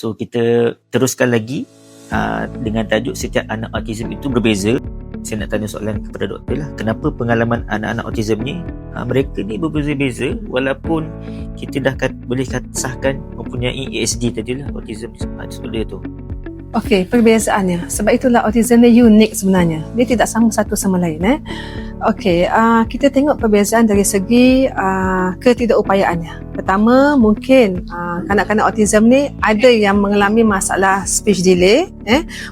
So kita teruskan lagi dengan tajuk setiap anak autism itu berbeza. Saya nak tanya soalan kepada doktor lah, kenapa pengalaman anak-anak autism ni mereka ni berbeza-beza walaupun kita dah boleh sahkan mempunyai ASD tadilah, autism disorder tu. Okey, perbezaannya. Sebab itulah autism ni unik sebenarnya. Dia tidak sama satu sama lain. Okey, kita tengok perbezaan dari segi ketidakupayaannya. Pertama, mungkin kanak-kanak autism ni ada yang mengalami masalah speech delay,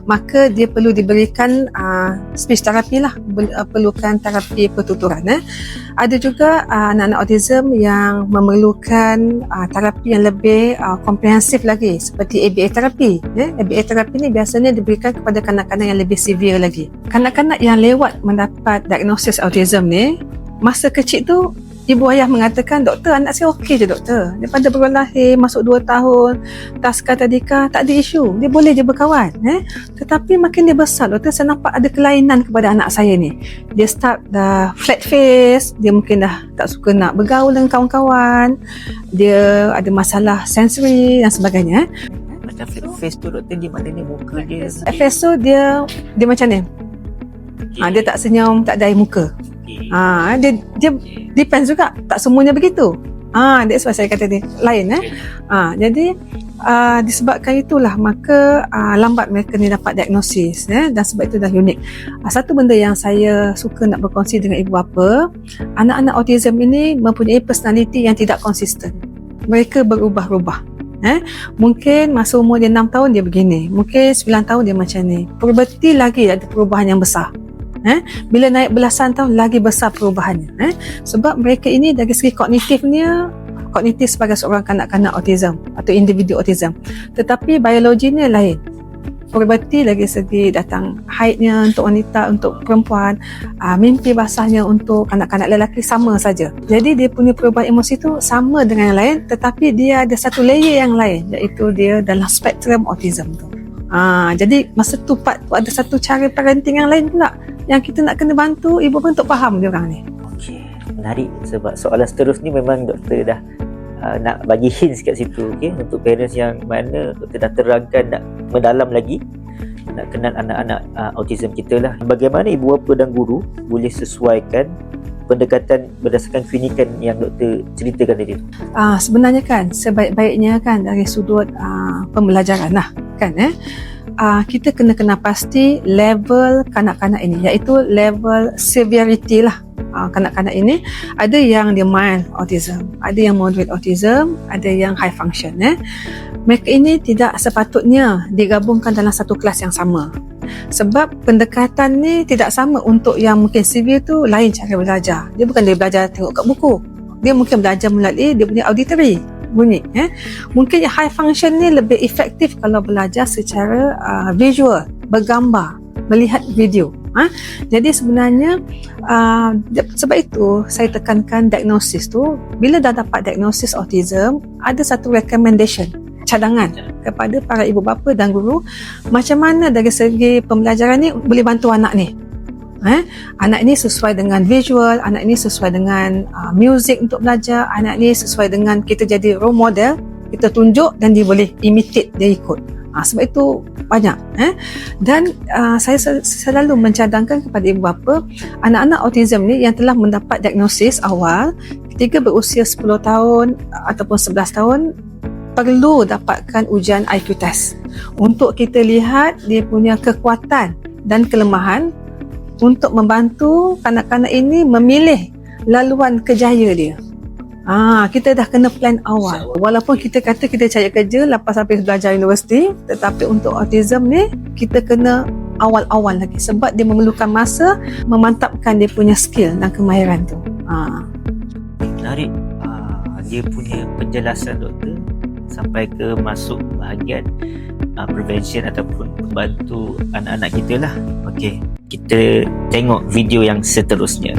maka dia perlu diberikan speech therapy lah, perlukan terapi pertuturan. Ada juga anak-anak autism yang memerlukan terapi yang lebih komprehensif lagi, seperti ABA terapi. ABA terapi ni biasanya diberikan kepada kanak-kanak yang lebih severe lagi. Kanak-kanak yang lewat mendapat diagnosis autism ni, masa kecil tu ibu ayah mengatakan, doktor, anak saya okey je doktor, daripada baru lahir masuk 2 tahun, taska tadika, tak ada isu, dia boleh je berkawan. Tetapi makin dia besar, doktor, saya nampak ada kelainan kepada anak saya ni. Dia start dah flat face, dia mungkin dah tak suka nak bergaul dengan kawan-kawan, dia ada masalah sensory dan sebagainya. Macam flat face tu doktor, dia maknanya muka dia. Flat face tu dia macam ni. Dia tak senyum, tak ada air muka. Dia depends juga, tak semuanya begitu. That's why saya kata dia lain. Jadi disebabkan itulah maka lambat mereka ni dapat diagnosis, dan sebab itu dah unik. Satu benda yang saya suka nak berkongsi dengan ibu bapa, anak-anak autism ini mempunyai personality yang tidak konsisten. Mereka berubah-ubah. Mungkin masa umur dia 6 tahun dia begini, mungkin 9 tahun dia macam ni. Puberty lagi ada perubahan yang besar. Bila naik belasan tahun lagi besar perubahannya. Sebab mereka ini dari segi kognitif sebagai seorang kanak-kanak autism atau individu autism, tetapi biologinya lain. Puberty dari segi datang haidnya untuk wanita, untuk perempuan, mimpi basahnya untuk kanak-kanak lelaki sama saja. Jadi dia punya perubahan emosi tu sama dengan yang lain, tetapi dia ada satu layer yang lain, iaitu dia dalam spektrum autism tu. Jadi masa tu ada satu cara parenting yang lain pula yang kita nak kena bantu ibu pun untuk faham dia orang ni. Okey, menarik sebab soalan seterusnya memang doktor dah nak bagi hints kat situ, okey, untuk parents yang mana doktor dah terangkan nak mendalam lagi, nak kenal anak-anak autism kita lah. Bagaimana ibu bapa dan guru boleh sesuaikan pendekatan berdasarkan klinikan yang doktor ceritakan tadi tu? Sebenarnya kan sebaik-baiknya kan dari sudut pembelajaran lah kan, kita kena pasti level kanak-kanak ini, iaitu level severity lah. Kanak-kanak ini ada yang dia mild autism, ada yang moderate autism, ada yang high function. Mereka ini tidak sepatutnya digabungkan dalam satu kelas yang sama, sebab pendekatan ni tidak sama. Untuk yang mungkin severe tu lain cara belajar, dia bukan dia belajar tengok kat buku, dia mungkin belajar melalui dia punya auditory bunyi. Mungkin yang high function ni lebih efektif kalau belajar secara visual, bergambar, melihat video. Jadi sebenarnya sebab itu saya tekankan diagnosis tu, bila dah dapat diagnosis autism, ada satu recommendation, cadangan kepada para ibu bapa dan guru, macam mana dari segi pembelajaran ni boleh bantu anak ni. Anak ni sesuai dengan visual, anak ni sesuai dengan music untuk belajar, anak ni sesuai dengan kita jadi role model, kita tunjuk dan dia boleh imitate, dia ikut. Sebab itu banyak. Dan saya selalu mencadangkan kepada ibu bapa, anak-anak autism ni yang telah mendapat diagnosis awal ketika berusia 10 tahun ataupun 11 tahun, perlu dapatkan ujian IQ test untuk kita lihat dia punya kekuatan dan kelemahan, untuk membantu kanak-kanak ini memilih laluan kerjaya dia. Kita dah kena plan awal. Walaupun kita kata kita cari kerja lepas habis belajar universiti, tetapi untuk autism ni kita kena awal-awal lagi, sebab dia memerlukan masa memantapkan dia punya skill dan kemahiran tu. Menarik dia punya penjelasan doktor sampai ke masuk bahagian prevention ataupun membantu anak-anak kita lah. Okey, kita tengok video yang seterusnya.